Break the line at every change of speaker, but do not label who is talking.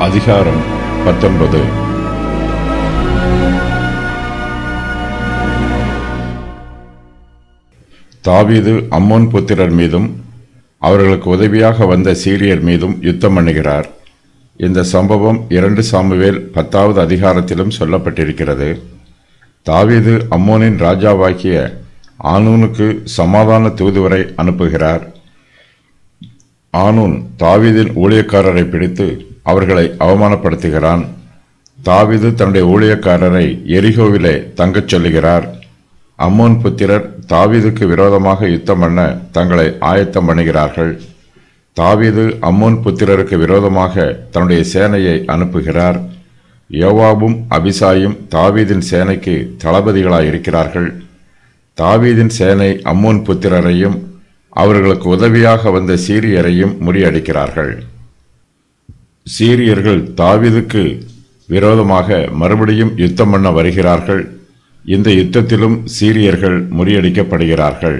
அதிகாரம் 19. தாவீது அம்மோன் புத்திரர் மீதும் அவர்களுக்கு உதவியாக வந்த சீரியர் மீதும் யுத்தம் பண்ணுகிறார். இந்த சம்பவம் 2 சாமுவேல் 10வது அதிகாரத்திலும் சொல்லப்பட்டிருக்கிறது. தாவீது அம்மோனின் ராஜாவாகிய ஆனூனுக்கு சமாதான தூதுவரை அனுப்புகிறார். ஆனூன் தாவீதின் ஊழியக்காரரை பிடித்து அவர்களை அவமானப்படுத்துகிறான். தாவீது தன்னுடைய ஊழியக்காரரை எரிகோவிலே தங்கச் சொல்லுகிறார். அம்மோன் புத்திரர் தாவீதுக்கு விரோதமாக யுத்தம் பண்ண தங்களை ஆயத்தம் பண்ணுகிறார்கள். தாவீது அம்மோன் புத்திரருக்கு விரோதமாக தன்னுடைய சேனையை அனுப்புகிறார். யோவாபும் அபிசாயும் தாவீதின் சேனைக்கு தளபதிகளாயிருக்கிறார்கள். தாவீதின் சேனை அம்மோன் புத்திரரையும் அவர்களுக்கு உதவியாக வந்த சீரியரையும் முறியடிக்கிறார்கள். சீரியர்கள் தாவீதுக்கு விரோதமாக மறுபடியும் யுத்தம் பண்ண வருகிறார்கள். இந்த யுத்தத்திலும் சீரியர்கள் முறியடிக்கப்படுகிறார்கள்.